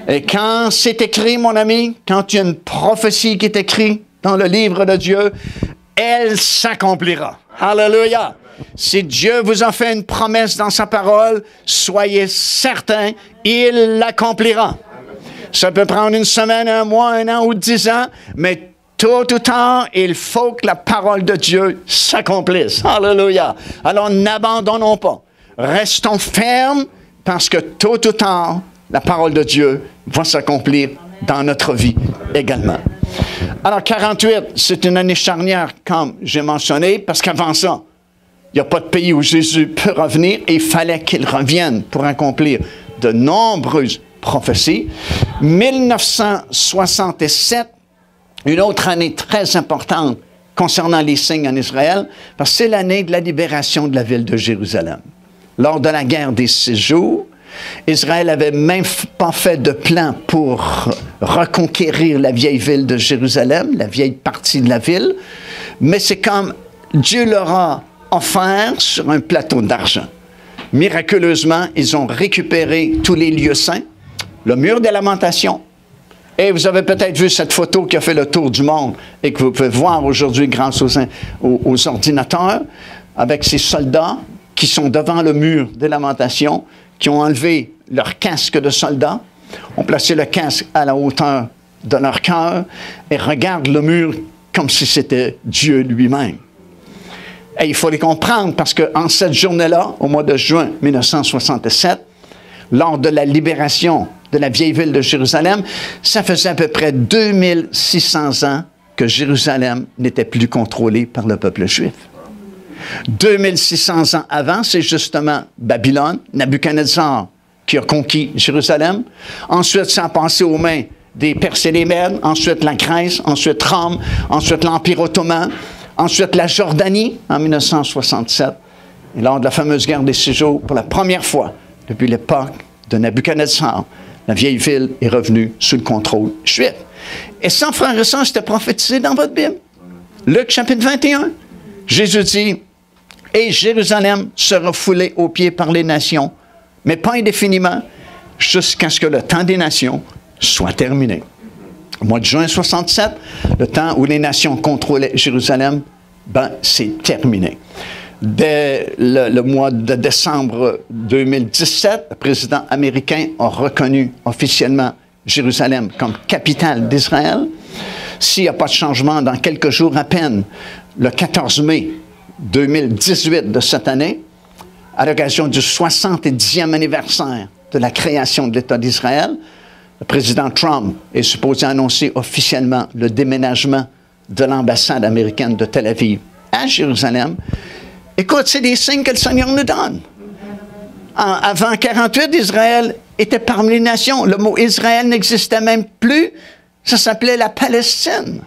Et quand c'est écrit, mon ami, quand il y a une prophétie qui est écrite dans le livre de Dieu, elle s'accomplira. Alléluia! Si Dieu vous a fait une promesse dans sa parole, soyez certains, il l'accomplira. Ça peut prendre une semaine, un mois, un an ou 10 ans, mais tôt ou tard, il faut que la parole de Dieu s'accomplisse. Alléluia! Alors n'abandonnons pas. Restons fermes parce que tôt ou tard, la parole de Dieu va s'accomplir dans notre vie également. Alors 48, c'est une année charnière, comme j'ai mentionné, parce qu'avant ça, il n'y a pas de pays où Jésus peut revenir et il fallait qu'il revienne pour accomplir de nombreuses prophéties. 1967, une autre année très importante concernant les signes en Israël, parce que c'est l'année de la libération de la ville de Jérusalem. Lors de la guerre des 6 jours, Israël n'avait même pas fait de plan pour reconquérir la vieille ville de Jérusalem, la vieille partie de la ville, mais c'est comme Dieu leur a offert sur un plateau d'argent. Miraculeusement, ils ont récupéré tous les lieux saints, le mur des lamentations. Et vous avez peut-être vu cette photo qui a fait le tour du monde et que vous pouvez voir aujourd'hui grâce aux ordinateurs, avec ces soldats qui sont devant le mur des lamentations, qui ont enlevé leur casque de soldats, ont placé le casque à la hauteur de leur cœur et regardent le mur comme si c'était Dieu lui-même. Et il faut les comprendre parce qu'en cette journée-là, au mois de juin 1967, lors de la libération de la vieille ville de Jérusalem, ça faisait à peu près 2600 ans que Jérusalem n'était plus contrôlée par le peuple juif. 2600 ans avant, c'est justement Babylone, Nabuchodonosor, qui a conquis Jérusalem. Ensuite, ça a passé aux mains des Perses et des Mèdes, ensuite la Grèce, ensuite Rome, ensuite l'Empire ottoman, ensuite la Jordanie en 1967. Et lors de la fameuse guerre des 6 jours, pour la première fois depuis l'époque de Nabuchodonosor, la vieille ville est revenue sous le contrôle juif. Et ça, frères et sœurs, c'était prophétisé dans votre Bible. Luc chapitre 21, Jésus dit, « Et Jérusalem sera foulée aux pieds par les nations, mais pas indéfiniment, jusqu'à ce que le temps des nations soit terminé. » Au mois de juin 67, le temps où les nations contrôlaient Jérusalem, c'est terminé. Dès le mois de décembre 2017, le président américain a reconnu officiellement Jérusalem comme capitale d'Israël. S'il n'y a pas de changement dans quelques jours à peine, le 14 mai 2018 de cette année, à l'occasion du 70e anniversaire de la création de l'État d'Israël, le président Trump est supposé annoncer officiellement le déménagement de l'ambassade américaine de Tel Aviv à Jérusalem. Écoute, c'est des signes que le Seigneur nous donne. Avant 1948, Israël était parmi les nations. Le mot Israël n'existait même plus. Ça s'appelait la Palestine.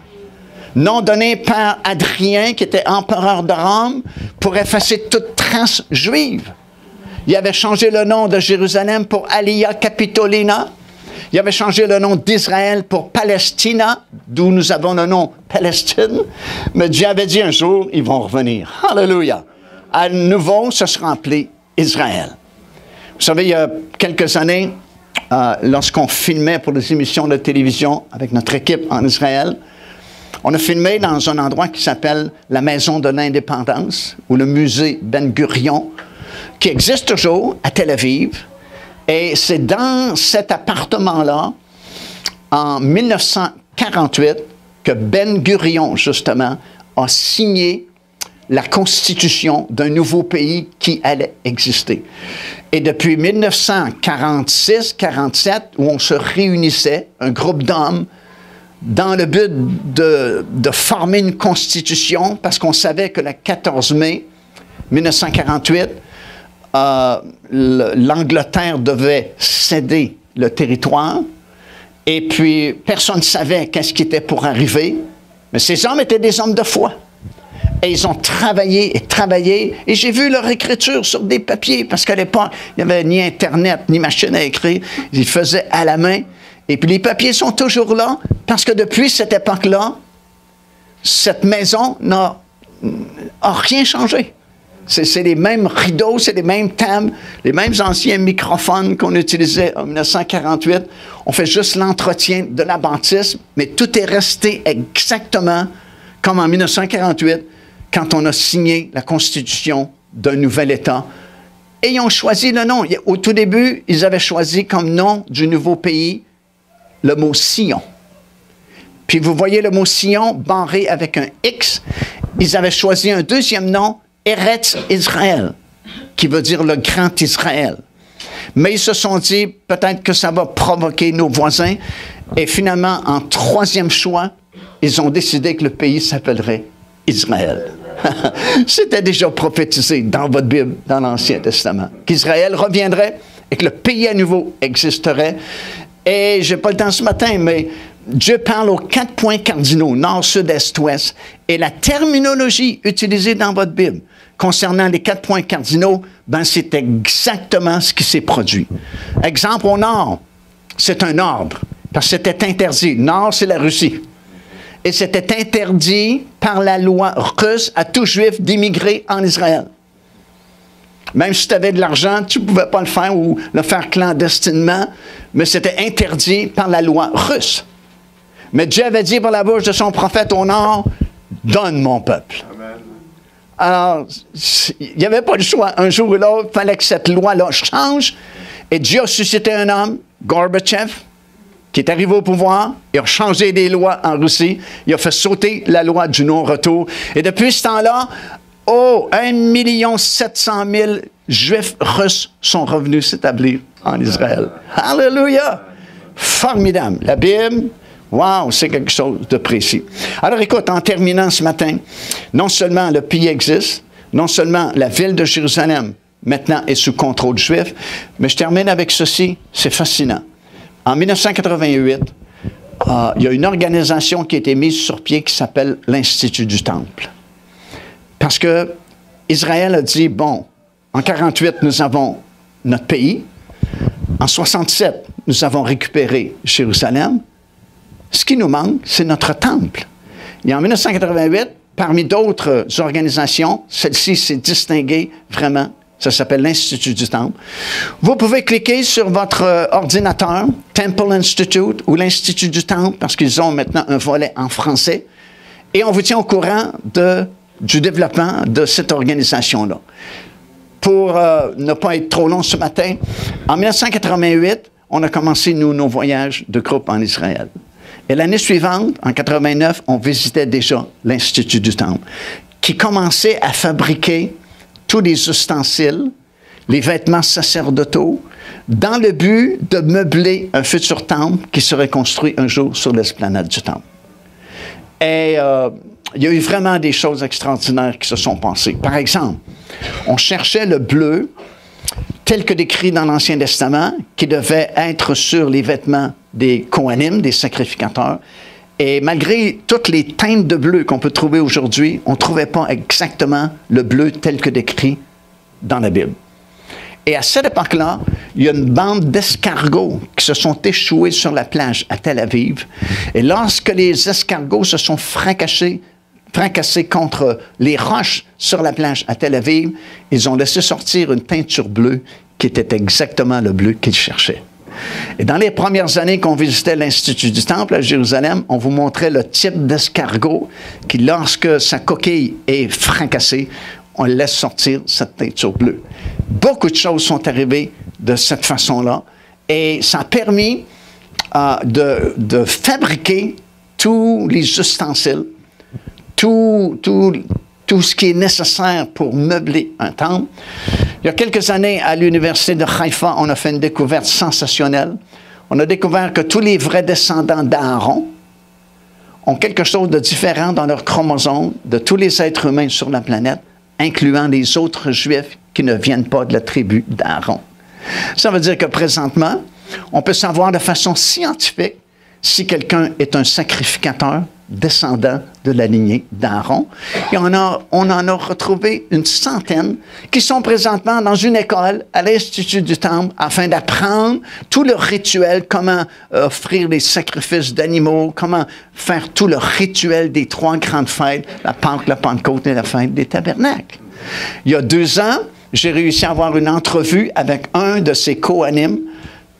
Nom donné par Adrien, qui était empereur de Rome, pour effacer toute trace juive. Il avait changé le nom de Jérusalem pour Alia Capitolina. Il avait changé le nom d'Israël pour Palestina, d'où nous avons le nom Palestine. Mais Dieu avait dit un jour, ils vont revenir. Alléluia. À nouveau, ce sera appelé Israël. Vous savez, il y a quelques années, lorsqu'on filmait pour des émissions de télévision avec notre équipe en Israël, on a filmé dans un endroit qui s'appelle la Maison de l'Indépendance, ou le musée Ben Gurion, qui existe toujours à Tel Aviv. Et c'est dans cet appartement-là, en 1948, que Ben Gurion, justement, a signé la constitution d'un nouveau pays qui allait exister. Et depuis 1946-47, où on se réunissait, un groupe d'hommes, dans le but de former une constitution, parce qu'on savait que le 14 mai 1948, l'Angleterre devait céder le territoire, et puis personne ne savait qu'est-ce qui était pour arriver, mais ces hommes étaient des hommes de foi. Et ils ont travaillé et travaillé, et j'ai vu leur écriture sur des papiers, parce qu'à l'époque, il n'y avait ni Internet, ni machine à écrire, ils faisaient à la main. Et puis les papiers sont toujours là, parce que depuis cette époque-là, cette maison n'a rien changé. C'est les mêmes rideaux, c'est les mêmes tables, les mêmes anciens microphones qu'on utilisait en 1948. On fait juste l'entretien de la bâtisse, mais tout est resté exactement comme en 1948, quand on a signé la constitution d'un nouvel État. Et ils ont choisi le nom. Au tout début, ils avaient choisi comme nom du nouveau pays le mot Sion. Puis vous voyez le mot Sion barré avec un X. Ils avaient choisi un deuxième nom, Eretz Israël, qui veut dire le grand Israël. Mais ils se sont dit, peut-être que ça va provoquer nos voisins. Et finalement, en troisième choix, ils ont décidé que le pays s'appellerait Israël. C'était déjà prophétisé dans votre Bible, dans l'Ancien Testament, qu'Israël reviendrait et que le pays à nouveau existerait. Et je n'ai pas le temps ce matin, mais Dieu parle aux 4 points cardinaux, nord, sud, est, ouest. Et la terminologie utilisée dans votre Bible concernant les 4 points cardinaux, c'est exactement ce qui s'est produit. Exemple, au nord, c'est un ordre, parce que c'était interdit. Nord, c'est la Russie. Et c'était interdit par la loi russe à tout juif d'immigrer en Israël. Même si tu avais de l'argent, tu ne pouvais pas le faire ou le faire clandestinement, mais c'était interdit par la loi russe. Mais Dieu avait dit par la bouche de son prophète au nord, « Donne mon peuple. » Alors, il n'y avait pas le choix. Un jour ou l'autre, il fallait que cette loi-là change. Et Dieu a suscité un homme, Gorbatchev, qui est arrivé au pouvoir, il a changé des lois en Russie, il a fait sauter la loi du non-retour. Et depuis ce temps-là, 1 700 000 Juifs russes sont revenus s'établir en Israël. Alléluia! formidable. La Bible, wow, c'est quelque chose de précis. Alors écoute, en terminant ce matin, non seulement le pays existe, non seulement la ville de Jérusalem maintenant est sous contrôle juif, mais je termine avec ceci, c'est fascinant. En 1988, il y a une organisation qui a été mise sur pied qui s'appelle l'Institut du Temple. Parce que Israël a dit, bon, en 1948, nous avons notre pays. En 1967, nous avons récupéré Jérusalem. Ce qui nous manque, c'est notre temple. Et en 1988, parmi d'autres organisations, celle-ci s'est distinguée vraiment. Ça s'appelle l'Institut du Temple. Vous pouvez cliquer sur votre ordinateur, Temple Institute ou l'Institut du Temple, parce qu'ils ont maintenant un volet en français. Et on vous tient au courant du développement de cette organisation-là. Pour ne pas être trop long ce matin, en 1988, on a commencé nos voyages de groupe en Israël. Et l'année suivante, en 1989, on visitait déjà l'Institut du Temple, qui commençait à fabriquer tous les ustensiles, les vêtements sacerdotaux, dans le but de meubler un futur temple qui serait construit un jour sur l'esplanade du temple. Et il y a eu vraiment des choses extraordinaires qui se sont passées. Par exemple, on cherchait le bleu tel que décrit dans l'Ancien Testament, qui devait être sur les vêtements des Kohanim, des sacrificateurs. Et malgré toutes les teintes de bleu qu'on peut trouver aujourd'hui, on ne trouvait pas exactement le bleu tel que décrit dans la Bible. Et à cette époque-là, il y a une bande d'escargots qui se sont échoués sur la plage à Tel Aviv. Et lorsque les escargots se sont fracassés contre les roches sur la plage à Tel Aviv, ils ont laissé sortir une teinture bleue qui était exactement le bleu qu'ils cherchaient. Et dans les premières années qu'on visitait l'Institut du Temple à Jérusalem, on vous montrait le type d'escargot qui, lorsque sa coquille est fracassée, on laisse sortir cette teinture bleue. Beaucoup de choses sont arrivées de cette façon-là et ça a permis de fabriquer tous les ustensiles, tout ce qui est nécessaire pour meubler un temple. Il y a quelques années, à l'université de Haïfa, on a fait une découverte sensationnelle. On a découvert que tous les vrais descendants d'Aaron ont quelque chose de différent dans leurs chromosomes de tous les êtres humains sur la planète, incluant les autres Juifs qui ne viennent pas de la tribu d'Aaron. Ça veut dire que présentement, on peut savoir de façon scientifique si quelqu'un est un sacrificateur descendant de la lignée d'Aaron. Et on en a retrouvé une centaine qui sont présentement dans une école à l'Institut du Temple afin d'apprendre tout le rituel, comment offrir les sacrifices d'animaux, comment faire tout le rituel des 3 grandes fêtes, la Pâque, la Pentecôte et la fête des Tabernacles. Il y a 2 ans, j'ai réussi à avoir une entrevue avec un de ces Kohanim,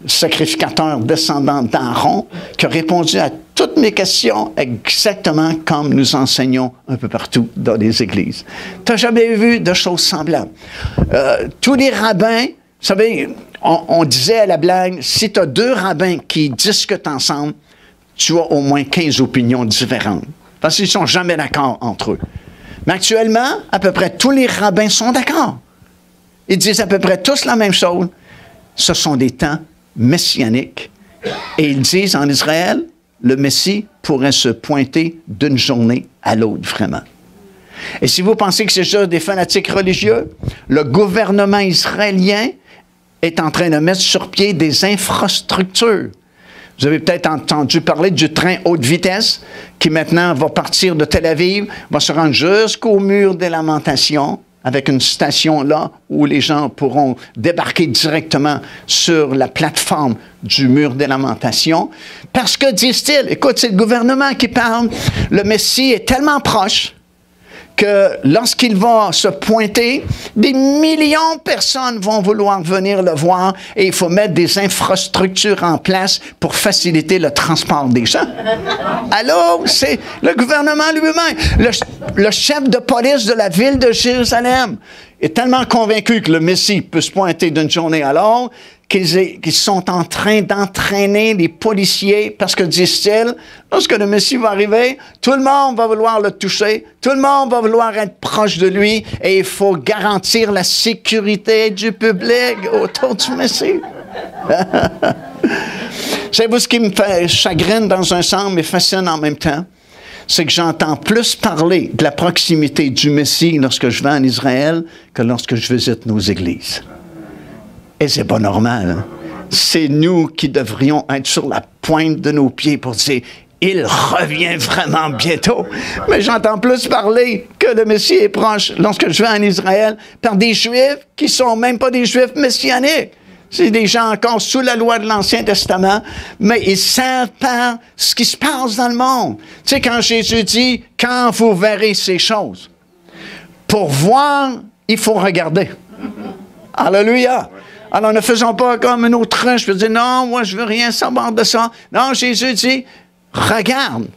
sacrificateur descendant d'Aaron, qui a répondu à toutes mes questions exactement comme nous enseignons un peu partout dans les églises. Tu n'as jamais vu de choses semblables. Tous les rabbins, vous savez, on disait à la blague, si tu as 2 rabbins qui discutent ensemble, tu as au moins 15 opinions différentes. Parce qu'ils ne sont jamais d'accord entre eux. Mais actuellement, à peu près tous les rabbins sont d'accord. Ils disent à peu près tous la même chose. Ce sont des temps messianiques. Et ils disent en Israël, le Messie pourrait se pointer d'une journée à l'autre, vraiment. Et si vous pensez que c'est juste des fanatiques religieux, le gouvernement israélien est en train de mettre sur pied des infrastructures. Vous avez peut-être entendu parler du train haute vitesse qui maintenant va partir de Tel Aviv, va se rendre jusqu'au mur des Lamentations, avec une station là où les gens pourront débarquer directement sur la plateforme du mur des Lamentations. Parce que, disent-ils, écoute, c'est le gouvernement qui parle, le Messie est tellement proche que lorsqu'il va se pointer, des millions de personnes vont vouloir venir le voir et il faut mettre des infrastructures en place pour faciliter le transport des gens. Allô? C'est le gouvernement lui-même. Le chef de police de la ville de Jérusalem est tellement convaincu que le Messie peut se pointer d'une journée à l'autre qu'ils sont en train d'entraîner les policiers parce que, disent-ils, lorsque le Messie va arriver, tout le monde va vouloir le toucher, tout le monde va vouloir être proche de lui et il faut garantir la sécurité du public autour du Messie. Savez-vous ce qui me fait chagrine dans un sens, mais fascine en même temps? C'est que j'entends plus parler de la proximité du Messie lorsque je vais en Israël que lorsque je visite nos églises. Et c'est pas normal. Hein? C'est nous qui devrions être sur la pointe de nos pieds pour dire « Il revient vraiment bientôt ». Mais j'entends plus parler que le Messie est proche lorsque je vais en Israël par des Juifs qui sont même pas des Juifs messianiques. C'est des gens encore sous la loi de l'Ancien Testament, mais ils savent pas ce qui se passe dans le monde. Tu sais, quand Jésus dit « Quand vous verrez ces choses », pour voir, il faut regarder. Alléluia! Alors, ne faisons pas comme un autruche, je veux dire « Non, moi, je veux rien savoir de ça. » Non, Jésus dit « Regarde,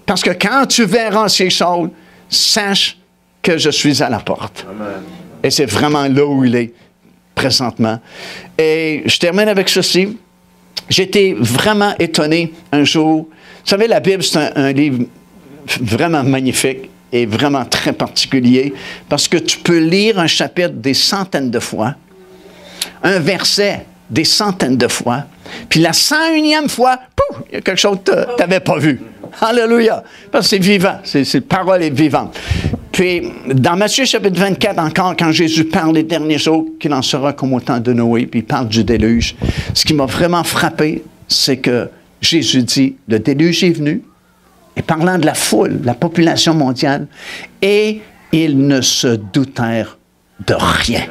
parce que quand tu verras ces choses, sache que je suis à la porte. » Et c'est vraiment là où il est présentement. Et je termine avec ceci. J'étais vraiment étonné un jour. Vous savez, la Bible, c'est un livre vraiment magnifique et vraiment très particulier parce que tu peux lire un chapitre des centaines de fois, un verset des centaines de fois, puis la 101e fois, pouf, il y a quelque chose que tu n'avais pas vu. Alléluia! Parce que c'est vivant, cette parole est vivante. Puis, dans Matthieu chapitre 24 encore, quand Jésus parle des derniers jours, qu'il en sera comme au temps de Noé, puis il parle du déluge, ce qui m'a vraiment frappé, c'est que Jésus dit, le déluge est venu, et parlant de la foule, la population mondiale, et ils ne se doutèrent de rien.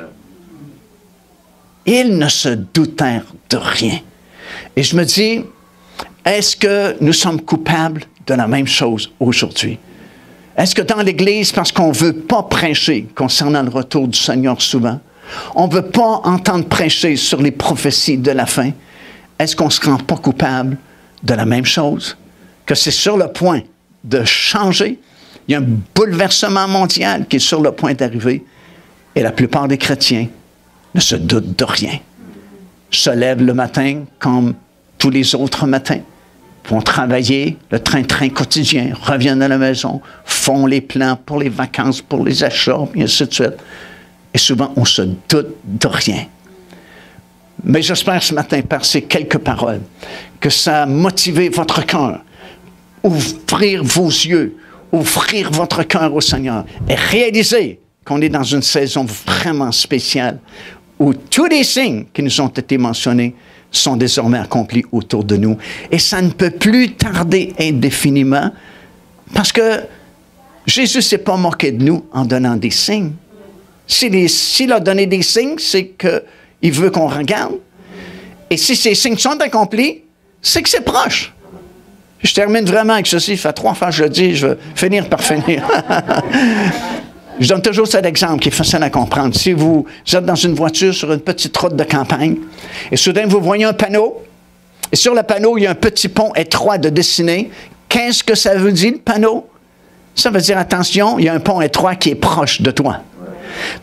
Ils ne se doutèrent de rien. Et je me dis, est-ce que nous sommes coupables de la même chose aujourd'hui? Est-ce que dans l'Église, parce qu'on ne veut pas prêcher concernant le retour du Seigneur souvent, on ne veut pas entendre prêcher sur les prophéties de la fin, est-ce qu'on ne se rend pas coupable de la même chose? Que c'est sur le point de changer, il y a un bouleversement mondial qui est sur le point d'arriver, et la plupart des chrétiens ne se doutent de rien. Se lèvent le matin comme tous les autres matins, vont travailler, le train-train quotidien, reviennent à la maison, font les plans pour les vacances, pour les achats, et ainsi de suite. Et souvent, on se doute de rien. Mais j'espère ce matin, par ces quelques paroles, que ça a motivé votre cœur, ouvrir vos yeux, ouvrir votre cœur au Seigneur et réaliser qu'on est dans une saison vraiment spéciale où tous les signes qui nous ont été mentionnés sont désormais accomplis autour de nous. Et ça ne peut plus tarder indéfiniment parce que Jésus ne s'est pas moqué de nous en donnant des signes. S'il a donné des signes, c'est qu'il veut qu'on regarde. Et si ces signes sont accomplis, c'est que c'est proche. Je termine vraiment avec ceci. Ça fait 3 fois que je le dis, je vais finir par finir. Je donne toujours cet exemple qui est facile à comprendre. Si vous êtes dans une voiture sur une petite route de campagne et soudain vous voyez un panneau et sur le panneau, il y a un petit pont étroit de dessiné. Qu'est-ce que ça veut dire, le panneau? Ça veut dire, attention, il y a un pont étroit qui est proche de toi.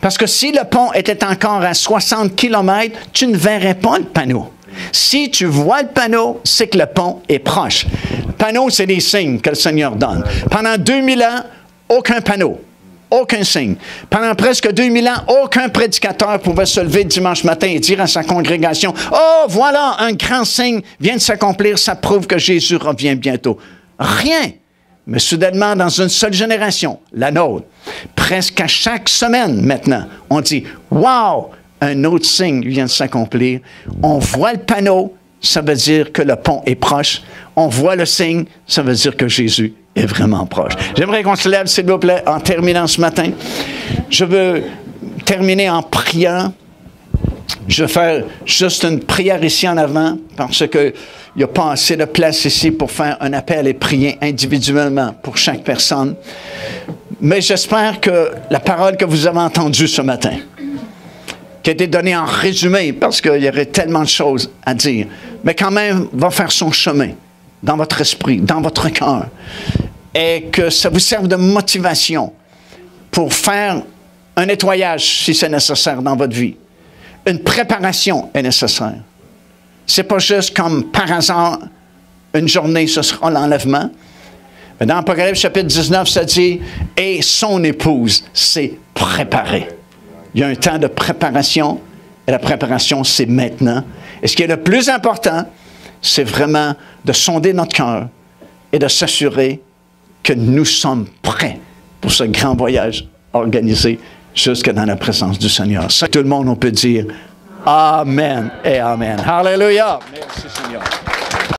Parce que si le pont était encore à 60 km, tu ne verrais pas le panneau. Si tu vois le panneau, c'est que le pont est proche. Le panneau, c'est des signes que le Seigneur donne. Pendant 2000 ans, aucun panneau. Aucun signe. Pendant presque 2000 ans, aucun prédicateur pouvait se lever dimanche matin et dire à sa congrégation, « Oh, voilà, un grand signe vient de s'accomplir, ça prouve que Jésus revient bientôt. » Rien. Mais soudainement, dans une seule génération, la nôtre, presque à chaque semaine maintenant, on dit, « Wow, un autre signe vient de s'accomplir. » On voit le panneau, ça veut dire que le pont est proche. On voit le signe, ça veut dire que Jésus est vraiment proche. J'aimerais qu'on se lève, s'il vous plaît, en terminant ce matin. Je veux terminer en priant. Je vais faire juste une prière ici en avant parce qu'il n'y a pas assez de place ici pour faire un appel et prier individuellement pour chaque personne. Mais j'espère que la parole que vous avez entendue ce matin, qui a été donnée en résumé parce qu'il y aurait tellement de choses à dire, mais quand même va faire son chemin dans votre esprit, dans votre cœur, et que ça vous serve de motivation pour faire un nettoyage si c'est nécessaire dans votre vie. Une préparation est nécessaire. C'est pas juste comme par hasard, une journée, ce sera l'enlèvement. Mais dans Apocalypse chapitre 19, ça dit, et son épouse s'est préparée. Il y a un temps de préparation, et la préparation, c'est maintenant. Et ce qui est le plus important, c'est vraiment de sonder notre cœur et de s'assurer que nous sommes prêts pour ce grand voyage organisé jusque dans la présence du Seigneur. Ça, tout le monde, on peut dire Amen et Amen. Alléluia. Merci Seigneur.